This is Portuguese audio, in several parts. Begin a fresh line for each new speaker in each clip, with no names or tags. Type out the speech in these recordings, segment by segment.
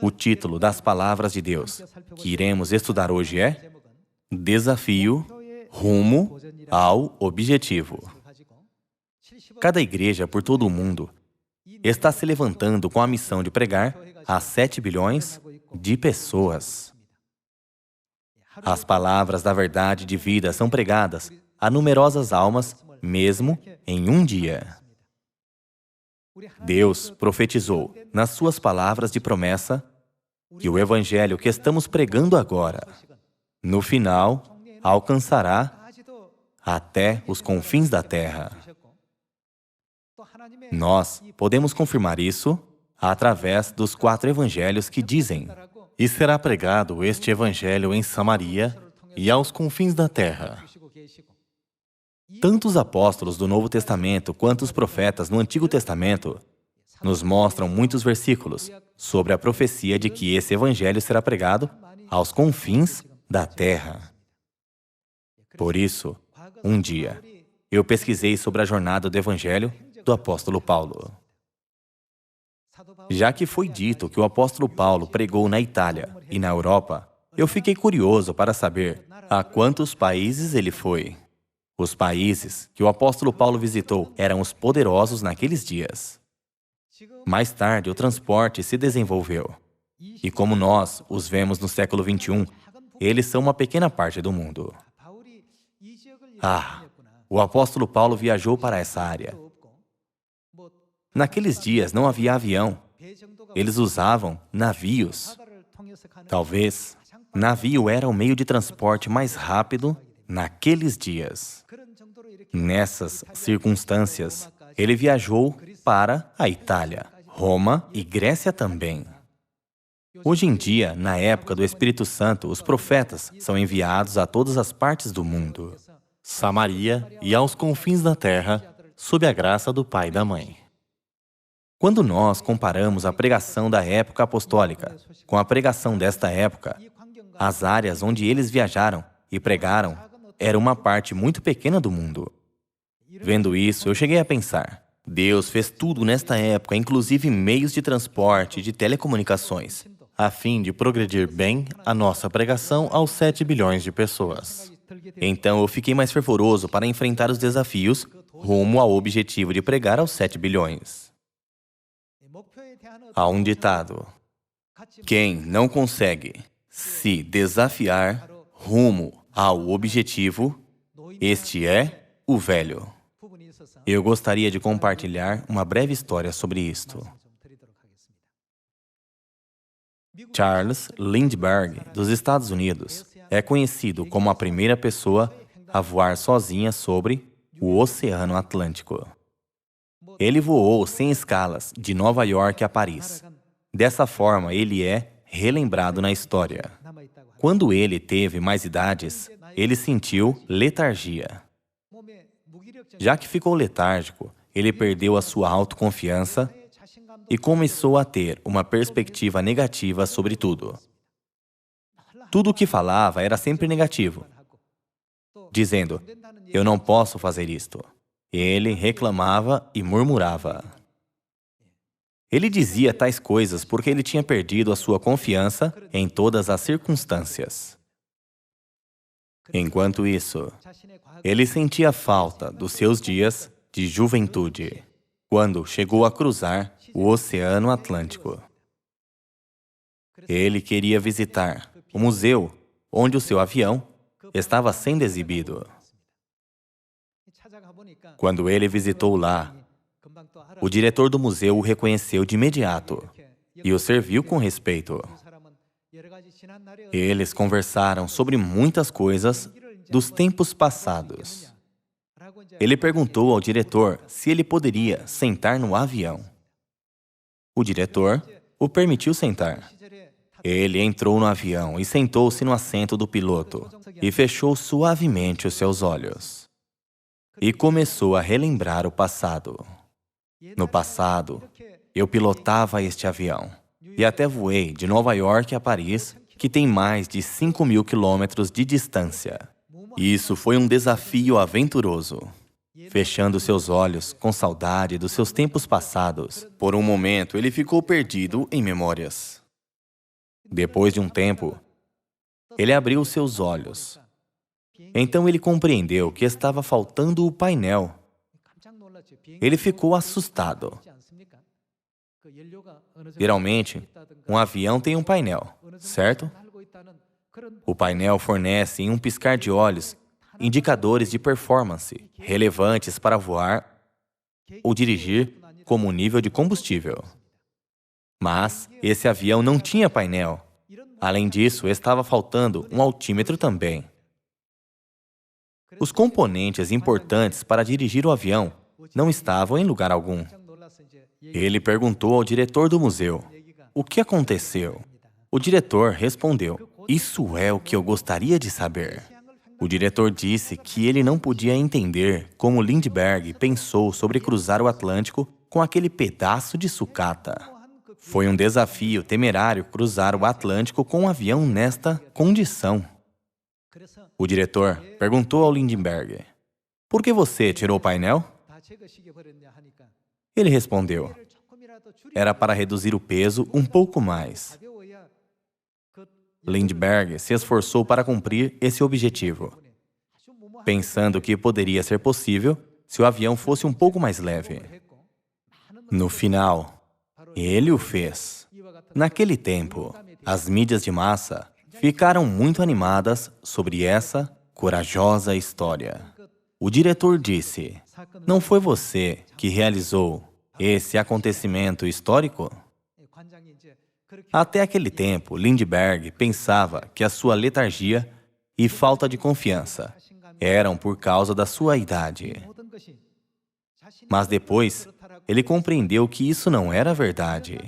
O título das palavras de Deus que iremos estudar hoje é Desafio rumo ao objetivo. Cada igreja por todo o mundo está se levantando com a missão de pregar a 7 bilhões de pessoas. As palavras da verdade de vida são pregadas a numerosas almas, mesmo em um dia. Deus profetizou, nas suas palavras de promessa, que o evangelho que estamos pregando agora, no final, alcançará até os confins da terra. Nós podemos confirmar isso através dos 4 evangelhos que dizem: e será pregado este evangelho em Samaria e aos confins da terra. Tanto os apóstolos do Novo Testamento quanto os profetas no Antigo Testamento nos mostram muitos versículos sobre a profecia de que esse evangelho será pregado aos confins da terra. Por isso, um dia, eu pesquisei sobre a jornada do evangelho do apóstolo Paulo. Já que foi dito que o apóstolo Paulo pregou na Itália e na Europa, eu fiquei curioso para saber a quantos países ele foi. Os países que o apóstolo Paulo visitou eram os poderosos naqueles dias. Mais tarde, o transporte se desenvolveu. E como nós os vemos no século XXI, eles são uma pequena parte do mundo. O apóstolo Paulo viajou para essa área. Naqueles dias não havia avião. Eles usavam navios. Talvez navio era o meio de transporte mais rápido naqueles dias. Nessas circunstâncias, ele viajou para a Itália, Roma e Grécia também. Hoje em dia, na época do Espírito Santo, os profetas são enviados a todas as partes do mundo, Samaria e aos confins da terra, sob a graça do Pai e da Mãe. Quando nós comparamos a pregação da época apostólica com a pregação desta época, as áreas onde eles viajaram e pregaram eram uma parte muito pequena do mundo. Vendo isso, eu cheguei a pensar: Deus fez tudo nesta época, inclusive meios de transporte e de telecomunicações, a fim de progredir bem a nossa pregação aos 7 bilhões de pessoas. Então eu fiquei mais fervoroso para enfrentar os desafios rumo ao objetivo de pregar aos 7 bilhões. Há um ditado: quem não consegue se desafiar rumo ao objetivo, este é o velho. Eu gostaria de compartilhar uma breve história sobre isto. Charles Lindbergh, dos Estados Unidos, é conhecido como a primeira pessoa a voar sozinha sobre o Oceano Atlântico. Ele voou sem escalas de Nova York a Paris. Dessa forma, ele é relembrado na história. Quando ele teve mais idades, ele sentiu letargia. Já que ficou letárgico, ele perdeu a sua autoconfiança e começou a ter uma perspectiva negativa sobre tudo. Tudo o que falava era sempre negativo, dizendo: eu não posso fazer isto. Ele reclamava e murmurava. Ele dizia tais coisas porque ele tinha perdido a sua confiança em todas as circunstâncias. Enquanto isso, ele sentia falta dos seus dias de juventude, quando chegou a cruzar o Oceano Atlântico. Ele queria visitar o museu onde o seu avião estava sendo exibido. Quando ele visitou lá, o diretor do museu o reconheceu de imediato e o serviu com respeito. Eles conversaram sobre muitas coisas dos tempos passados. Ele perguntou ao diretor se ele poderia sentar no avião. O diretor o permitiu sentar. Ele entrou no avião e sentou-se no assento do piloto e fechou suavemente os seus olhos. E começou a relembrar o passado. No passado, eu pilotava este avião e até voei de Nova York a Paris, que tem mais de 5.000 quilômetros de distância. Isso foi um desafio aventuroso. Fechando seus olhos com saudade dos seus tempos passados, por um momento ele ficou perdido em memórias. Depois de um tempo, ele abriu seus olhos. Então ele compreendeu que estava faltando o painel. Ele ficou assustado. Geralmente, um avião tem um painel, certo? O painel fornece, em um piscar de olhos, indicadores de performance relevantes para voar ou dirigir, como o nível de combustível. Mas esse avião não tinha painel. Além disso, estava faltando um altímetro também. Os componentes importantes para dirigir o avião não estavam em lugar algum. Ele perguntou ao diretor do museu: "O que aconteceu?" O diretor respondeu: "Isso é o que eu gostaria de saber." O diretor disse que ele não podia entender como Lindbergh pensou sobre cruzar o Atlântico com aquele pedaço de sucata. Foi um desafio temerário cruzar o Atlântico com um avião nesta condição. O diretor perguntou ao Lindbergh: "Por que você tirou o painel?" Ele respondeu: "Era para reduzir o peso um pouco mais." Lindbergh se esforçou para cumprir esse objetivo, pensando que poderia ser possível se o avião fosse um pouco mais leve. No final, ele o fez. Naquele tempo, as mídias de massa ficaram muito animadas sobre essa corajosa história. O diretor disse: "Não foi você que realizou esse acontecimento histórico?" Até aquele tempo, Lindbergh pensava que a sua letargia e falta de confiança eram por causa da sua idade. Mas depois, ele compreendeu que isso não era verdade.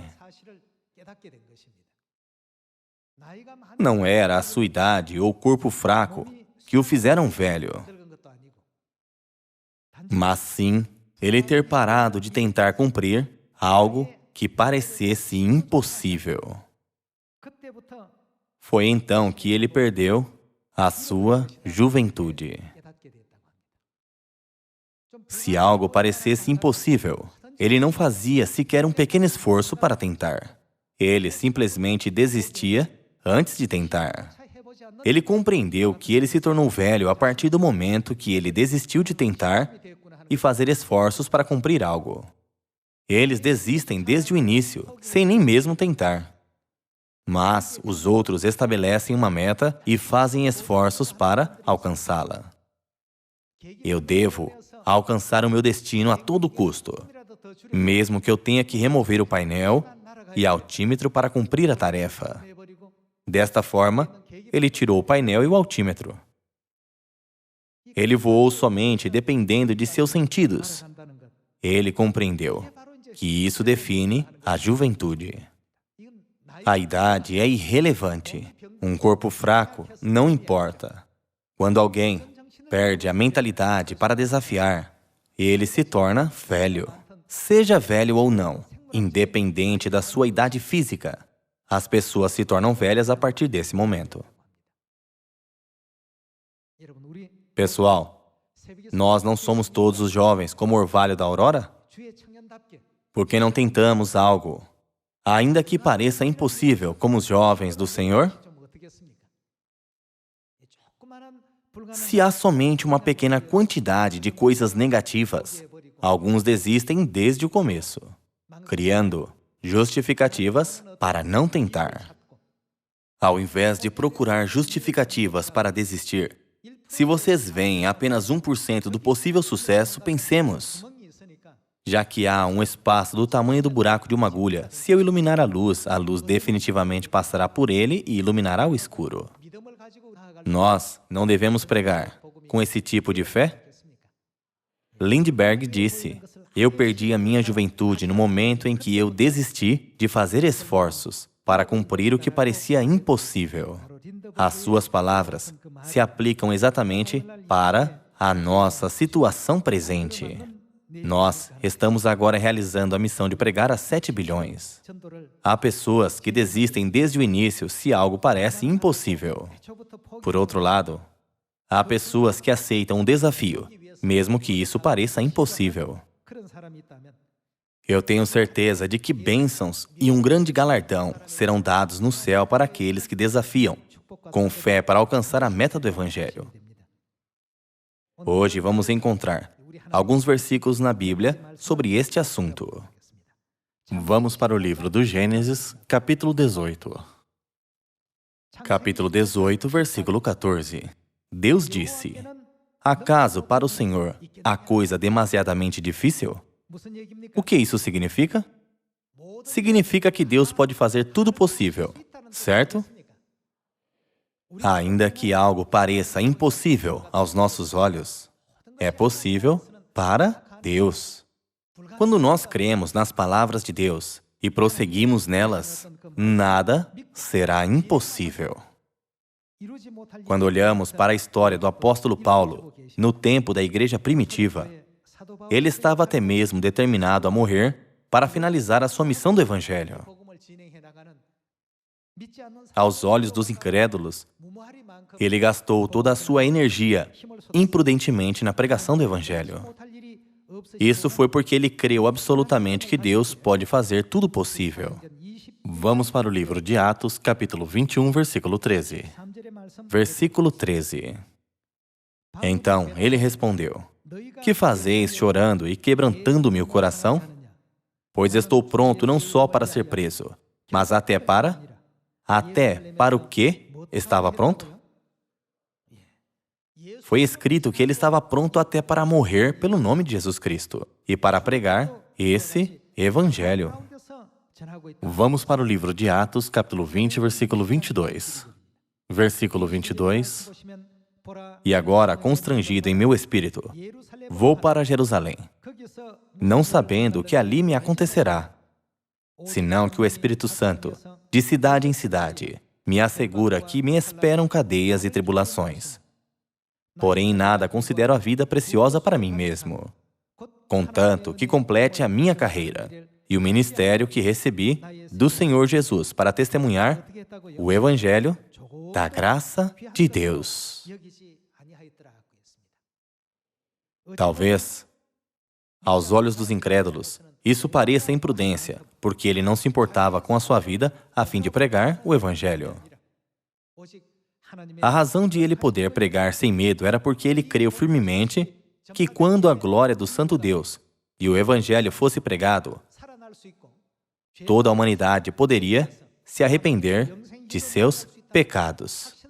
Não era a sua idade ou corpo fraco que o fizeram velho, mas sim ele ter parado de tentar cumprir algo que parecesse impossível. Foi então que ele perdeu a sua juventude. Se algo parecesse impossível, ele não fazia sequer um pequeno esforço para tentar. Ele simplesmente desistia antes de tentar. Ele compreendeu que ele se tornou velho a partir do momento que ele desistiu de tentar e fazer esforços para cumprir algo. Eles desistem desde o início, sem nem mesmo tentar. Mas os outros estabelecem uma meta e fazem esforços para alcançá-la. Eu devo alcançar o meu destino a todo custo, mesmo que eu tenha que remover o painel e altímetro para cumprir a tarefa. Desta forma, ele tirou o painel e o altímetro. Ele voou somente dependendo de seus sentidos. Ele compreendeu que isso define a juventude. A idade é irrelevante. Um corpo fraco não importa. Quando alguém perde a mentalidade para desafiar, ele se torna velho. Seja velho ou não, independente da sua idade física, as pessoas se tornam velhas a partir desse momento. Pessoal, nós não somos todos os jovens como o orvalho da aurora? Por que não tentamos algo, ainda que pareça impossível, como os jovens do Senhor? Se há somente uma pequena quantidade de coisas negativas, alguns desistem desde o começo, criando justificativas para não tentar. Ao invés de procurar justificativas para desistir, se vocês veem apenas 1% do possível sucesso, pensemos: já que há um espaço do tamanho do buraco de uma agulha, se eu iluminar a luz definitivamente passará por ele e iluminará o escuro. Nós não devemos pregar com esse tipo de fé? Lindbergh disse: "Eu perdi a minha juventude no momento em que eu desisti de fazer esforços para cumprir o que parecia impossível." As suas palavras se aplicam exatamente para a nossa situação presente. Nós estamos agora realizando a missão de pregar a 7 bilhões. Há pessoas que desistem desde o início se algo parece impossível. Por outro lado, há pessoas que aceitam um desafio, mesmo que isso pareça impossível. Eu tenho certeza de que bênçãos e um grande galardão serão dados no céu para aqueles que desafiam, com fé para alcançar a meta do Evangelho. Hoje vamos encontrar alguns versículos na Bíblia sobre este assunto. Vamos para o livro do Gênesis, capítulo 18. Capítulo 18, versículo 14. Deus disse: acaso para o Senhor há coisa demasiadamente difícil? O que isso significa? Significa que Deus pode fazer tudo possível, certo? Ainda que algo pareça impossível aos nossos olhos, é possível para Deus. Quando nós cremos nas palavras de Deus e prosseguimos nelas, nada será impossível. Quando olhamos para a história do apóstolo Paulo, no tempo da igreja primitiva, ele estava até mesmo determinado a morrer para finalizar a sua missão do Evangelho. Aos olhos dos incrédulos, ele gastou toda a sua energia imprudentemente na pregação do Evangelho. Isso foi porque ele creu absolutamente que Deus pode fazer tudo possível. Vamos para o livro de Atos, capítulo 21, versículo 13. Versículo 13. Então ele respondeu: que fazeis chorando e quebrantando-me o coração? Pois estou pronto não só para ser preso, mas até para... Até para o quê estava pronto? Foi escrito que ele estava pronto até para morrer pelo nome de Jesus Cristo e para pregar esse Evangelho. Vamos para o livro de Atos, capítulo 20, versículo 22. Versículo 22. E agora, constrangido em meu espírito, vou para Jerusalém, não sabendo o que ali me acontecerá, senão que o Espírito Santo, de cidade em cidade, me assegura que me esperam cadeias e tribulações. Porém, em nada considero a vida preciosa para mim mesmo, contanto que complete a minha carreira e o ministério que recebi do Senhor Jesus para testemunhar o Evangelho da graça de Deus. Talvez, aos olhos dos incrédulos, isso pareça imprudência, porque ele não se importava com a sua vida a fim de pregar o Evangelho. A razão de ele poder pregar sem medo era porque ele creu firmemente que quando a glória do Santo Deus e o Evangelho fosse pregado, toda a humanidade poderia se arrepender de seus pecados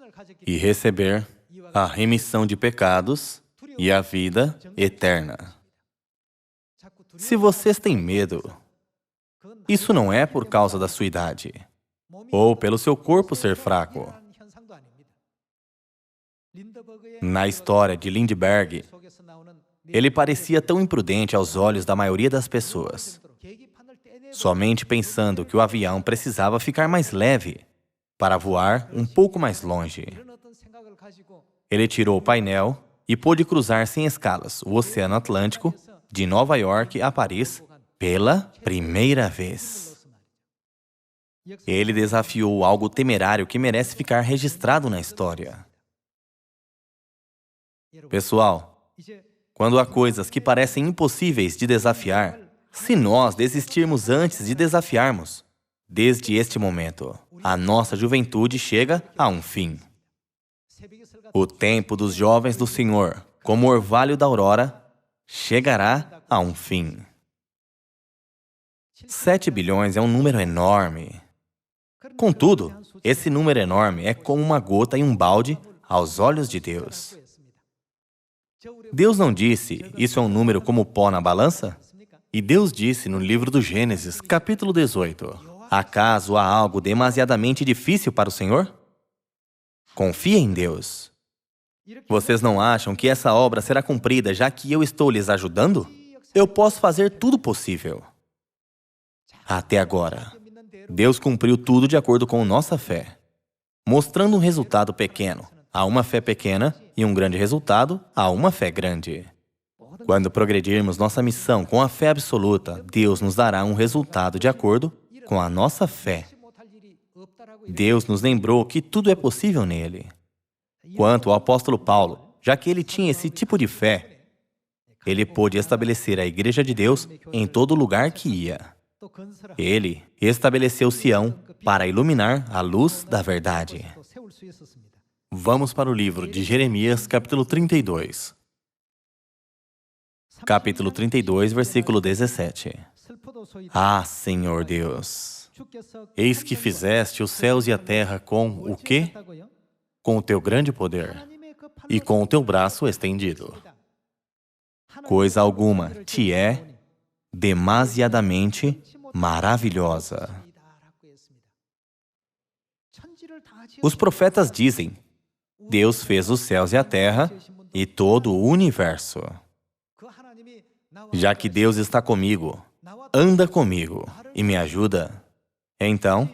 e receber a remissão de pecados e a vida eterna. Se vocês têm medo, isso não é por causa da sua idade ou pelo seu corpo ser fraco. Na história de Lindbergh, ele parecia tão imprudente aos olhos da maioria das pessoas, somente pensando que o avião precisava ficar mais leve para voar um pouco mais longe. Ele tirou o painel e pôde cruzar sem escalas o Oceano Atlântico de Nova York a Paris pela primeira vez. Ele desafiou algo temerário que merece ficar registrado na história. Pessoal, quando há coisas que parecem impossíveis de desafiar, se nós desistirmos antes de desafiarmos, desde este momento, a nossa juventude chega a um fim. O tempo dos jovens do Senhor, como o orvalho da aurora, chegará a um fim. 7 bilhões é um número enorme. Contudo, esse número enorme é como uma gota em um balde aos olhos de Deus. Deus não disse, isso é um número como pó na balança? E Deus disse no livro do Gênesis, capítulo 18, acaso há algo demasiadamente difícil para o Senhor? Confia em Deus. Vocês não acham que essa obra será cumprida já que eu estou lhes ajudando? Eu posso fazer tudo possível. Até agora, Deus cumpriu tudo de acordo com nossa fé, mostrando um resultado pequeno a uma fé pequena e um grande resultado a uma fé grande. Quando progredirmos nossa missão com a fé absoluta, Deus nos dará um resultado de acordo com a nossa fé. Deus nos lembrou que tudo é possível nele. Quanto ao apóstolo Paulo, já que ele tinha esse tipo de fé, ele pôde estabelecer a Igreja de Deus em todo lugar que ia. Ele estabeleceu Sião para iluminar a luz da verdade. Vamos para o livro de Jeremias, capítulo 32. Capítulo 32, versículo 17. Ah, Senhor Deus, eis que fizeste os céus e a terra com o quê? Com o teu grande poder e com o teu braço estendido. Coisa alguma te é demasiadamente maravilhosa. Os profetas dizem: Deus fez os céus e a terra e todo o universo. Já que Deus está comigo, anda comigo e me ajuda, então,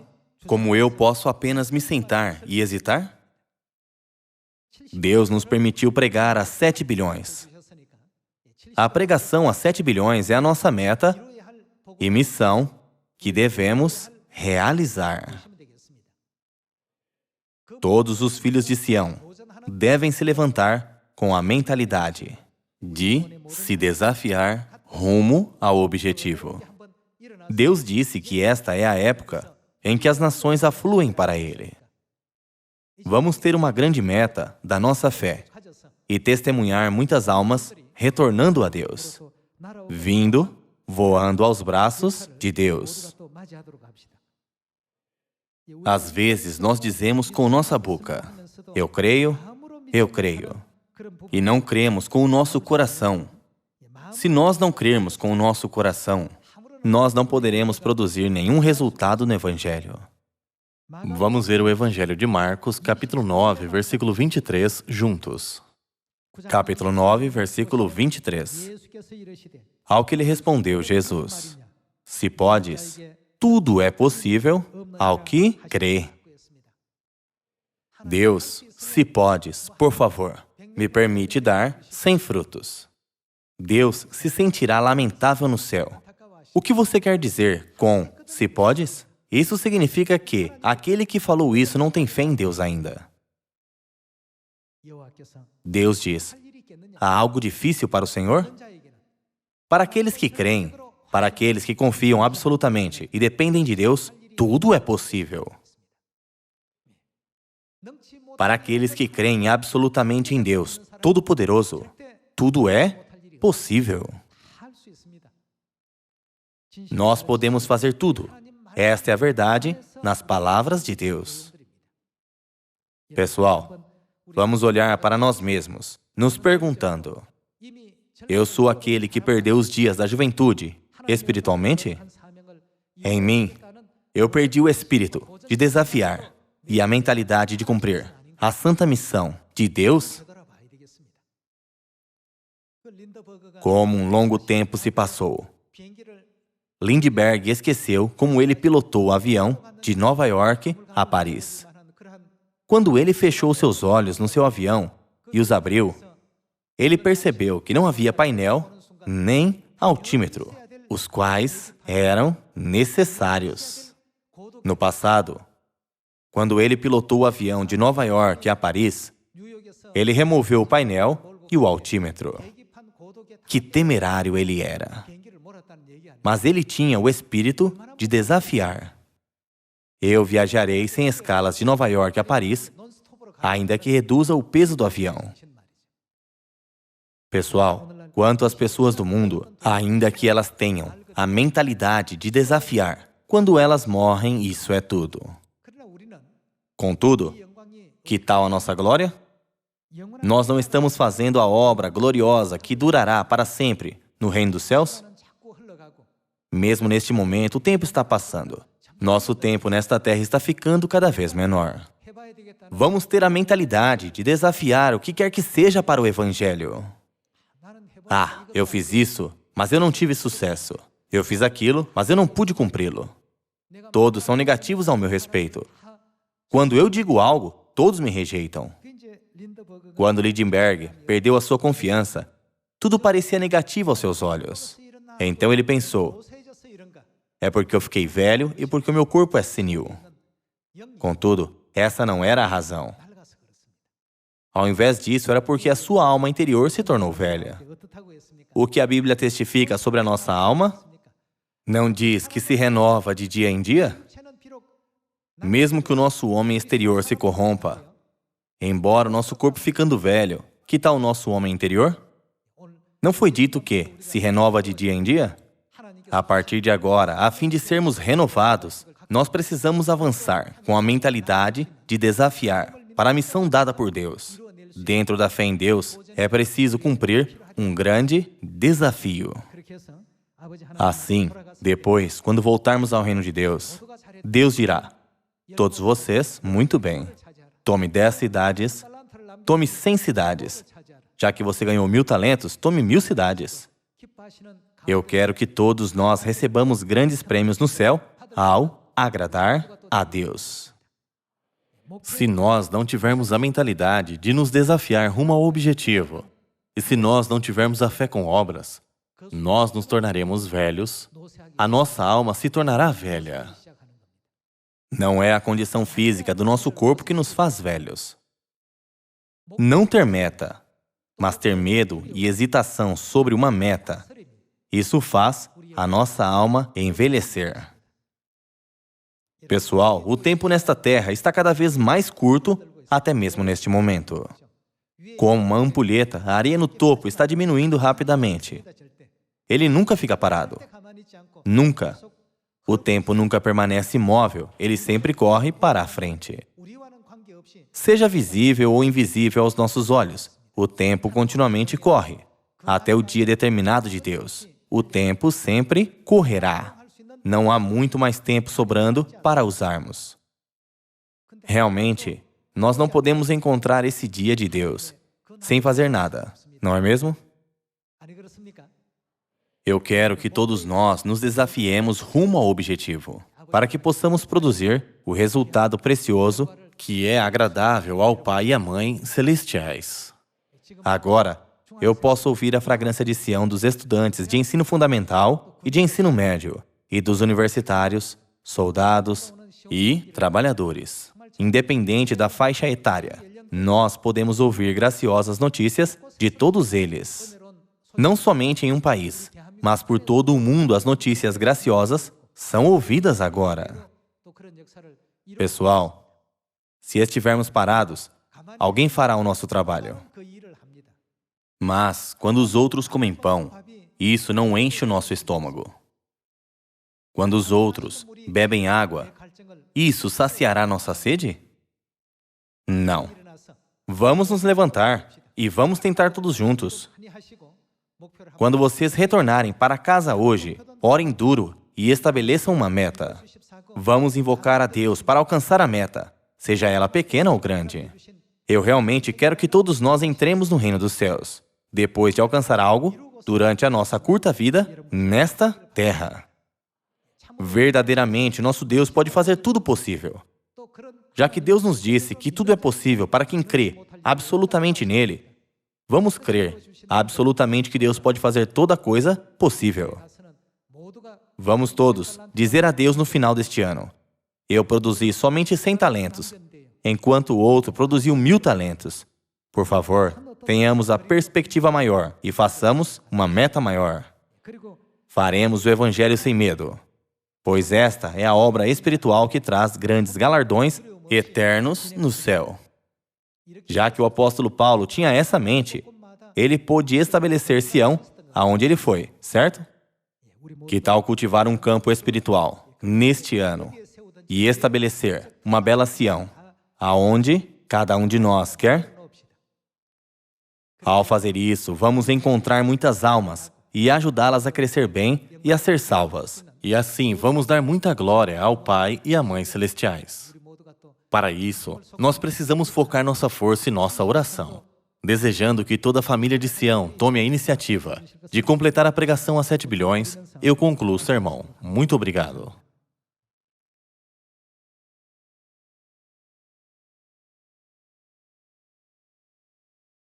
como eu posso apenas me sentar e hesitar? Deus nos permitiu pregar a 7 bilhões. A pregação a 7 bilhões é a nossa meta e missão que devemos realizar. Todos os filhos de Sião devem se levantar com a mentalidade de se desafiar rumo ao objetivo. Deus disse que esta é a época em que as nações afluem para Ele. Vamos ter uma grande meta da nossa fé e testemunhar muitas almas retornando a Deus, vindo, voando aos braços de Deus. Às vezes nós dizemos com nossa boca: eu creio, e não cremos com o nosso coração. Se nós não crermos com o nosso coração, nós não poderemos produzir nenhum resultado no Evangelho. Vamos ver o Evangelho de Marcos, capítulo 9, versículo 23, juntos. Capítulo 9, versículo 23. Ao que lhe respondeu Jesus: se podes, tudo é possível ao que crê. Deus, se podes, por favor, me permite dar 100 frutos. Deus se sentirá lamentável no céu. O que você quer dizer com se podes? Isso significa que aquele que falou isso não tem fé em Deus ainda. Deus diz: há algo difícil para o Senhor? Para aqueles que creem, para aqueles que confiam absolutamente e dependem de Deus, tudo é possível. Para aqueles que creem absolutamente em Deus Todo-Poderoso, tudo é possível. Nós podemos fazer tudo. Esta é a verdade nas palavras de Deus. Pessoal, vamos olhar para nós mesmos, nos perguntando: eu sou aquele que perdeu os dias da juventude espiritualmente? Em mim, eu perdi o espírito de desafiar e a mentalidade de cumprir a santa missão de Deus? Como um longo tempo se passou. Lindbergh esqueceu como ele pilotou o avião de Nova York a Paris. Quando ele fechou seus olhos no seu avião e os abriu, ele percebeu que não havia painel nem altímetro, os quais eram necessários. No passado, quando ele pilotou o avião de Nova York a Paris, ele removeu o painel e o altímetro. Que temerário ele era! Mas ele tinha o espírito de desafiar. Eu viajarei sem escalas de Nova York a Paris, ainda que reduza o peso do avião. Pessoal, quanto às pessoas do mundo, ainda que elas tenham a mentalidade de desafiar, quando elas morrem, isso é tudo. Contudo, que tal a nossa glória? Nós não estamos fazendo a obra gloriosa que durará para sempre no reino dos céus? Mesmo neste momento, o tempo está passando. Nosso tempo nesta terra está ficando cada vez menor. Vamos ter a mentalidade de desafiar o que quer que seja para o Evangelho. Ah, eu fiz isso, mas eu não tive sucesso. Eu fiz aquilo, mas eu não pude cumpri-lo. Todos são negativos ao meu respeito. Quando eu digo algo, todos me rejeitam. Quando Lindbergh perdeu a sua confiança, tudo parecia negativo aos seus olhos. Então ele pensou: é porque eu fiquei velho e porque o meu corpo é senil. Contudo, essa não era a razão. Ao invés disso, era porque a sua alma interior se tornou velha. O que a Bíblia testifica sobre a nossa alma? Não diz que se renova de dia em dia? Mesmo que o nosso homem exterior se corrompa, embora o nosso corpo ficando velho, que tal o nosso homem interior? Não foi dito que se renova de dia em dia? A partir de agora, a fim de sermos renovados, nós precisamos avançar com a mentalidade de desafiar para a missão dada por Deus. Dentro da fé em Deus, é preciso cumprir um grande desafio. Assim, depois, quando voltarmos ao reino de Deus, Deus dirá: todos vocês, muito bem, tome 10 cidades, tome 100 cidades. Já que você ganhou 1000 talentos, tome 1000 cidades. Eu quero que todos nós recebamos grandes prêmios no céu ao agradar a Deus. Se nós não tivermos a mentalidade de nos desafiar rumo ao objetivo, e se nós não tivermos a fé com obras, nós nos tornaremos velhos, a nossa alma se tornará velha. Não é a condição física do nosso corpo que nos faz velhos. Não ter meta, mas ter medo e hesitação sobre uma meta, isso faz a nossa alma envelhecer. Pessoal, o tempo nesta terra está cada vez mais curto, até mesmo neste momento. Como uma ampulheta, a areia no topo está diminuindo rapidamente. Ele nunca fica parado. Nunca. O tempo nunca permanece imóvel, ele sempre corre para a frente. Seja visível ou invisível aos nossos olhos, o tempo continuamente corre, até o dia determinado de Deus. O tempo sempre correrá. Não há muito mais tempo sobrando para usarmos. Realmente, nós não podemos encontrar esse dia de Deus sem fazer nada, não é mesmo? Eu quero que todos nós nos desafiemos rumo ao objetivo, para que possamos produzir o resultado precioso que é agradável ao Pai e à Mãe celestiais. Agora, eu posso ouvir a fragrância de Sião dos estudantes de ensino fundamental e de ensino médio, e dos universitários, soldados e trabalhadores. Independente da faixa etária, nós podemos ouvir graciosas notícias de todos eles. Não somente em um país, mas por todo o mundo as notícias graciosas são ouvidas agora. Pessoal, se estivermos parados, alguém fará o nosso trabalho. Mas, quando os outros comem pão, isso não enche o nosso estômago. Quando os outros bebem água, isso saciará nossa sede? Não. Vamos nos levantar e vamos tentar todos juntos. Quando vocês retornarem para casa hoje, orem duro e estabeleçam uma meta. Vamos invocar a Deus para alcançar a meta, seja ela pequena ou grande. Eu realmente quero que todos nós entremos no reino dos céus, depois de alcançar algo durante a nossa curta vida nesta terra. Verdadeiramente, nosso Deus pode fazer tudo possível. Já que Deus nos disse que tudo é possível para quem crê absolutamente nele, vamos crer absolutamente que Deus pode fazer toda coisa possível. Vamos todos dizer a Deus no final deste ano: eu produzi somente 100 talentos, enquanto o outro produziu 1000 talentos. Por favor, tenhamos a perspectiva maior e façamos uma meta maior. Faremos o Evangelho sem medo, pois esta é a obra espiritual que traz grandes galardões eternos no céu. Já que o apóstolo Paulo tinha essa mente, ele pôde estabelecer Sião aonde ele foi, certo? Que tal cultivar um campo espiritual neste ano e estabelecer uma bela Sião aonde cada um de nós quer? Ao fazer isso, vamos encontrar muitas almas e ajudá-las a crescer bem e a ser salvas. E assim, vamos dar muita glória ao Pai e à Mãe celestiais. Para isso, nós precisamos focar nossa força e nossa oração. Desejando que toda a família de Sião tome a iniciativa de completar a pregação a 7 bilhões, eu concluo o sermão. Muito obrigado.